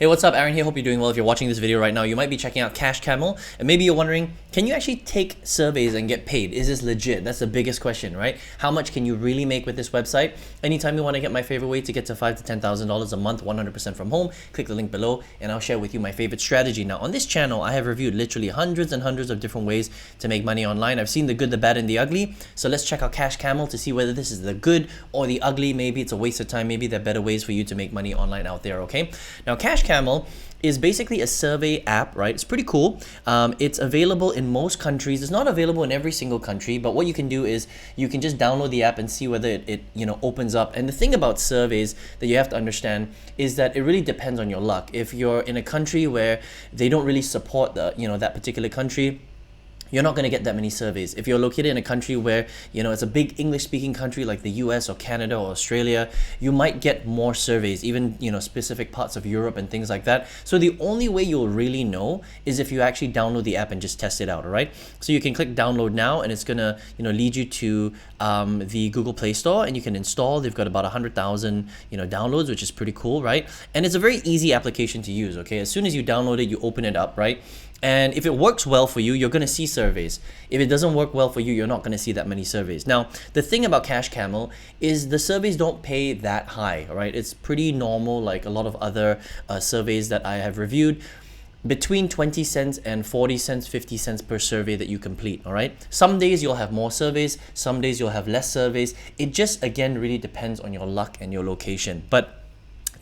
Hey, what's up? Aaron here. Hope you're doing well. If you're watching this video right now, you might be checking out Cash Camel, and maybe you're wondering, can you actually take surveys and get paid? Is this legit? That's the biggest question, right? How much can you really make with this website? Anytime you want to get my favorite way to get to $5,000 to $10,000 a month, 100% from home, click the link below, and I'll share with you my favorite strategy. Now, on this channel, I have reviewed literally hundreds and hundreds of different ways to make money online. I've seen the good, the bad, and the ugly. So let's check out Cash Camel to see whether this is the good or the ugly. Maybe it's a waste of time. Maybe there are better ways for you to make money online out there, okay? Now, Cash Camel is basically a survey app, right? It's pretty cool. It's available in most countries. It's not available in every single country, but what you can do is you can just download the app and see whether it opens up. And the thing about surveys that you have to understand is that it really depends on your luck. If you're in a country where they don't really support that particular country, you're not going to get that many surveys. If you're located in a country where, it's a big English-speaking country like the US or Canada or Australia, you might get more surveys, even, specific parts of Europe and things like that. So the only way you'll really know is if you actually download the app and just test it out, all right? So you can click download now, and it's going to, lead you to the Google Play Store, and you can install. They've got about 100,000, downloads, which is pretty cool, right? And it's a very easy application to use, okay? As soon as you download it, you open it up, right? And if it works well for you, you're going to see surveys. If it doesn't work well for you, you're not going to see that many surveys. Now, the thing about Cash Camel is the surveys don't pay that high, all right? It's pretty normal, like a lot of other surveys that I have reviewed, between 20 cents and 40 cents, 50 cents per survey that you complete, all right? Some days you'll have more surveys, some days you'll have less surveys. It just, again, really depends on your luck and your location. But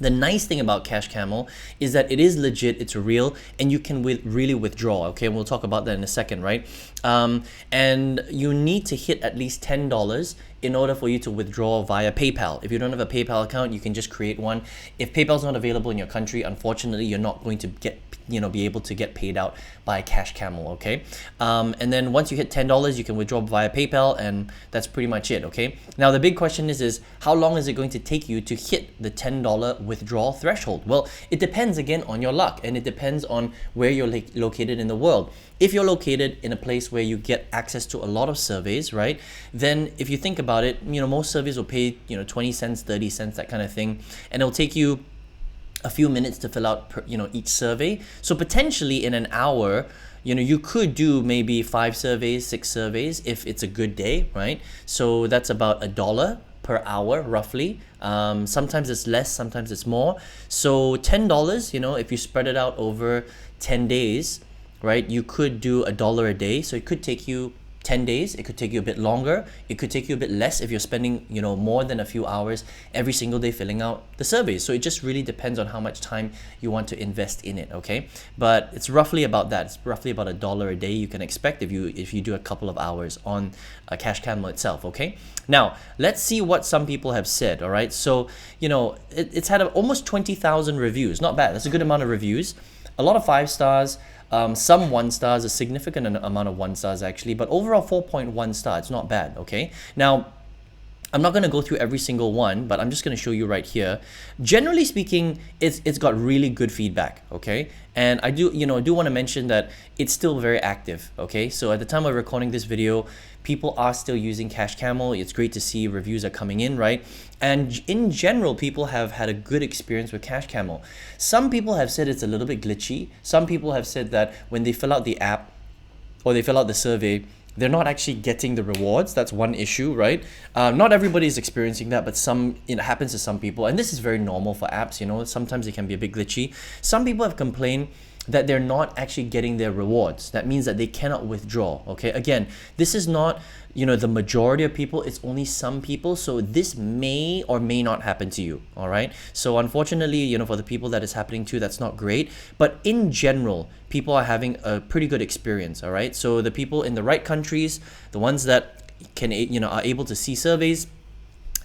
the nice thing about Cash Camel is that it is legit, it's real, and you can really withdraw, okay? And we'll talk about that in a second, right? And you need to hit at least $10 in order for you to withdraw via PayPal. If you don't have a PayPal account, you can just create one. If PayPal's not available in your country, unfortunately, you're not going to be able to get paid out by Cash Camel, okay? And then once you hit $10, you can withdraw via PayPal, and that's pretty much it, okay? Now, the big question is how long is it going to take you to hit the $10 withdrawal threshold? Well, it depends, again, on your luck, and it depends on where you're located in the world. If you're located in a place where you get access to a lot of surveys, right, then if you think about it, most surveys will pay, 20 cents, 30 cents, that kind of thing, and it'll take you a few minutes to fill out each survey. So potentially in an hour, you could do maybe 5 surveys, 6 surveys if it's a good day, right? So that's about $1 per hour, roughly. Sometimes it's less, sometimes it's more. So $10, if you spread it out over 10 days, right, you could do $1 a day. So it could take you 10 days, it could take you a bit longer, it could take you a bit less if you're spending, more than a few hours every single day filling out the surveys. So it just really depends on how much time you want to invest in it, okay? But it's roughly about that. It's roughly about $1 a day you can expect if you do a couple of hours on Cash Camel itself, okay? Now, let's see what some people have said, all right? So, it's had almost 20,000 reviews. Not bad. That's a good amount of reviews. A lot of 5 stars. Some 1 stars, a significant amount of 1 stars actually, but overall 4.1 star, it's not bad, okay? Now, I'm not going to go through every single one, but I'm just going to show you right here. Generally speaking, it's got really good feedback, okay? And I do want to mention that it's still very active, okay? So at the time of recording this video, people are still using Cash Camel. It's great to see reviews are coming in, right? And in general, people have had a good experience with Cash Camel. Some people have said it's a little bit glitchy. Some people have said that when they fill out the app or they fill out the survey, they're not actually getting the rewards. That's one issue, right? Not everybody is experiencing that, but it happens to some people. And this is very normal for apps, sometimes it can be a bit glitchy. Some people have complained that they're not actually getting their rewards. That means that they cannot withdraw, okay? Again, this is not, the majority of people, it's only some people, so this may or may not happen to you, all right? So unfortunately, for the people that it's happening to, that's not great, but in general, people are having a pretty good experience, all right? So the people in the right countries, the ones that can, are able to see surveys,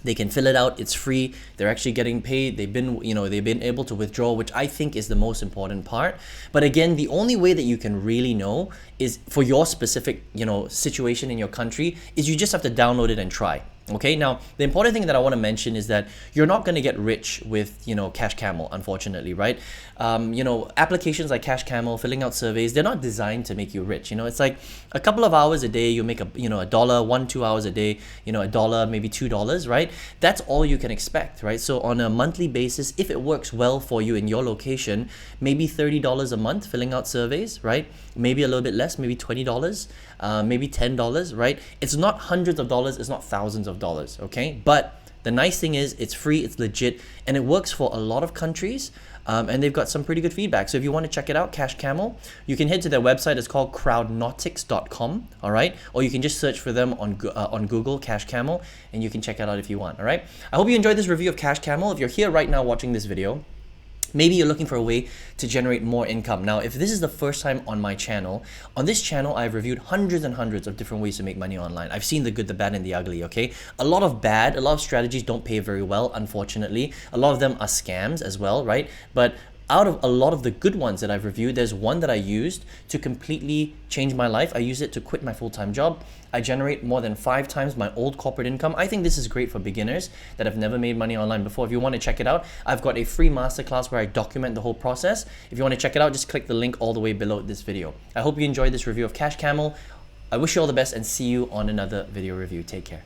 they can fill it out. It's free. They're actually getting paid. They've been able to withdraw, which I think is the most important part. But again, the only way that you can really know is for your specific, situation in your country is you just have to download it and try. Okay, now the important thing that I want to mention is that you're not going to get rich with, Cash Camel, unfortunately, right? Applications like Cash Camel, filling out surveys, they're not designed to make you rich. It's like a couple of hours a day, you make a dollar, 1-2 hours a day, a dollar, maybe $2, right? That's all you can expect, right? So on a monthly basis, if it works well for you in your location, maybe $30 a month filling out surveys, right? Maybe a little bit less, maybe $20, maybe $10, right? It's not hundreds of dollars, it's not thousands of dollars, okay? But the nice thing is it's free, it's legit, and it works for a lot of countries, and they've got some pretty good feedback. So if you want to check it out, Cash Camel, you can head to their website. It's called crowdnautics.com, all right? Or you can just search for them on Google, Cash Camel, and you can check it out if you want, all right? I hope you enjoyed this review of Cash Camel. If you're here right now watching this video, maybe you're looking for a way to generate more income. Now, if this is the first time on my channel, on this channel, I've reviewed hundreds and hundreds of different ways to make money online. I've seen the good, the bad, and the ugly, okay? A lot of strategies don't pay very well, unfortunately. A lot of them are scams as well, right? But out of a lot of the good ones that I've reviewed, there's one that I used to completely change my life. I used it to quit my full-time job. I generate more than 5 times my old corporate income. I think this is great for beginners that have never made money online before. If you want to check it out, I've got a free masterclass where I document the whole process. If you want to check it out, just click the link all the way below this video. I hope you enjoyed this review of Cash Camel. I wish you all the best and see you on another video review. Take care.